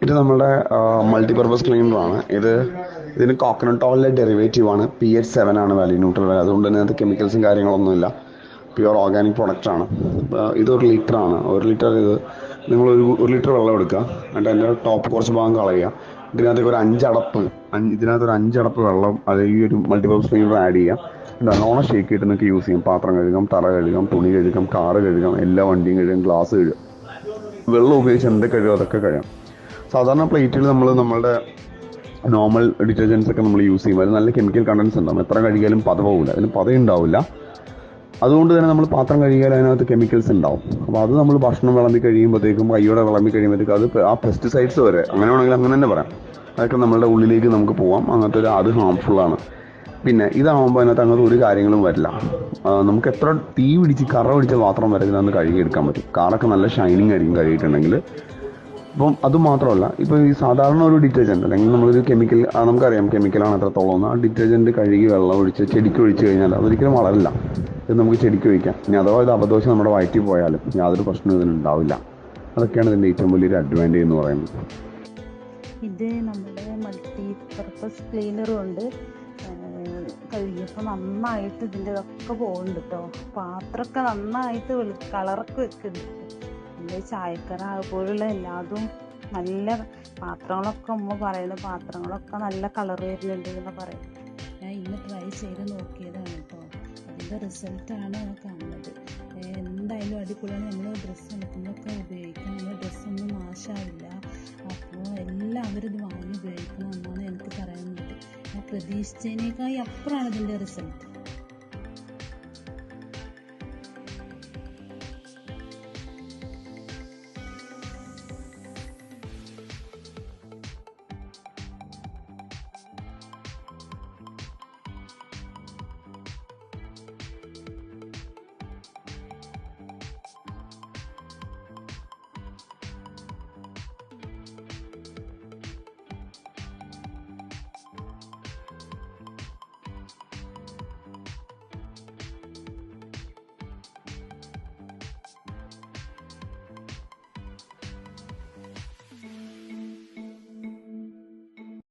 ഇത് നമ്മുടെ മൾട്ടിപർപ്പസ് ക്ലീനറാണ്. ഇതിന് കോക്കനട്ട് ഓയിലിൻ്റെ ഡെറിവേറ്റീവാണ്. pH 7 ആണ് വാല്യൂ, ന്യൂട്രൽ വാല്യൂ. അതുകൊണ്ട് തന്നെ അതിനകത്ത് കെമിക്കൽസും കാര്യങ്ങളൊന്നുമില്ല. പ്യുവർ ഓർഗാനിക് പ്രൊഡക്റ്റാണ്. ഇതൊരു ലിറ്ററാണ്. ഒരു ലിറ്റർ ഒരു ലിറ്റർ വെള്ളം എടുക്കുക, എന്നിട്ട് അതിൻ്റെ ടോപ്പ് കുറച്ച് ഭാഗം കളയുക. ഇതിനകത്തേക്ക് ഒരു അഞ്ചടപ്പ് വെള്ളം ഈ ഒരു മൾട്ടിപർപ്പസ് ക്ലീനർ ആഡ് ചെയ്യുക. നല്ലോണം ഷേക്ക് ചെയ്തിട്ട് നിങ്ങൾക്ക് യൂസ് ചെയ്യും. പാത്രം കഴുകാം, തറ കഴുകാം, തുണി കഴുകാം, കാറ് കഴുകാം, എല്ലാ വണ്ടിയും കഴുകാം, ഗ്ലാസ് കഴുകാം. വെള്ളം ഉപയോഗിച്ച് എന്തൊക്കെ കഴുകും അതൊക്കെ കഴിയാം. സാധാരണ പ്ലേറ്റിൽ നമ്മളുടെ നോർമൽ ഡിറ്റർജൻസ് ഒക്കെ നമ്മൾ യൂസ് ചെയ്യുമ്പോൾ അത് നല്ല കെമിക്കൽ കണ്ടൻസ് ഉണ്ടാവും. എത്ര കഴുകിയാലും പത പോകില്ല, അതിന് പത ഉണ്ടാവില്ല. അതുകൊണ്ട് തന്നെ നമ്മൾ പാത്രം കഴുകിയാൽ അതിനകത്ത് കെമിക്കൽസ് ഉണ്ടാവും. അപ്പോൾ അത് നമ്മൾ ഭക്ഷണം വിളമ്പി കഴിയുമ്പോഴത്തേക്കും, കൈയോടെ വിളമ്പി കഴിയുമ്പോഴത്തേക്കും അത് ആ പെസ്റ്റിസൈഡ്സ് വരെ, അങ്ങനെ വേണമെങ്കിൽ അങ്ങനെ തന്നെ പറയാം, അതൊക്കെ നമ്മളുടെ ഉള്ളിലേക്ക് നമുക്ക് പോവാം. അത് ഹാംഫുള്ളാണ്. പിന്നെ ഇതാകുമ്പോൾ അതിനകത്ത് അങ്ങനത്തെ ഒരു കാര്യങ്ങളും വരില്ല. നമുക്ക് എത്ര തീ പിടിച്ച് കറ പിടിച്ച പാത്രം വരെ ഇതിനകത്ത് കഴുകിയെടുക്കാൻ പറ്റും. കാറൊക്കെ നല്ല ഷൈനിങ് ആയിരിക്കും കഴുകിയിട്ടുണ്ടെങ്കിൽ. അപ്പം അതുമാത്രമല്ല, ഇപ്പോൾ ഈ സാധാരണ ഒരു ഡിറ്റർജൻറ്റ് അല്ലെങ്കിൽ നമ്മളൊരു കെമിക്കൽ, നമുക്കറിയാം കെമിക്കലാണ് എത്രത്തോളം എന്ന്. ആ ഡിറ്റർജൻറ്റ് കഴുകി വെള്ളം ഒഴിച്ച് ചെടിക്ക് ഒഴിച്ച് കഴിഞ്ഞാൽ അതൊരിക്കലും വളരില്ല. ഇത് നമുക്ക് ചെടിക്ക് ഒഴിക്കാം. ഇനി അഥവാ ഇത് അബദ്ധവശം നമ്മുടെ വയറ്റിൽ പോയാലും യാതൊരു പ്രശ്നവും ഇതിനുണ്ടാവില്ല. അതൊക്കെയാണ് ഇതിൻ്റെ ഏറ്റവും വലിയൊരു അഡ്വാൻറ്റേജ് എന്ന് പറയുന്നത്. ഇത് നമ്മുടെ മൾട്ടിപർപ്പസ് ക്ലീനറും ഉണ്ട്. കഴുകിയപ്പോൾ നന്നായിട്ട് ഇതിൻ്റെ ഇതൊക്കെ പോകുന്നുണ്ട് കേട്ടോ. പാത്രമൊക്കെ നന്നായിട്ട് കളറൊക്കെ വെക്കുന്നുണ്ട്. നമ്മുടെ ചായക്കറ അതുപോലുള്ള എല്ലാതും നല്ല പാത്രങ്ങളൊക്കെ പാത്രങ്ങളൊക്കെ നല്ല കളർ വരുന്നുണ്ട് എന്ന് പറയും. ഞാൻ ഇന്ന് ട്രൈ ചെയ്ത് നോക്കിയതാണ് കേട്ടോ. അതിൻ്റെ റിസൾട്ടാണ് കാണുന്നത്. എന്തായാലും അടിപൊളിയാണ്. നമ്മൾ ഡ്രസ്സ് എടുക്കുമ്പോഴൊക്കെ ഉപയോഗിക്കാം. നമ്മുടെ ഡ്രസ്സൊന്നും നാശമാവില്ല. അപ്പോൾ എല്ലാവരും ഇത് വാങ്ങി ഉപയോഗിക്കണം എന്നാണ് എനിക്ക് പറയാനുള്ളത്. ഞാൻ പ്രതീക്ഷിച്ചതിനേക്കാൾ അപ്പുറമാണ് ഇതിൻ്റെ റിസൾട്ട്.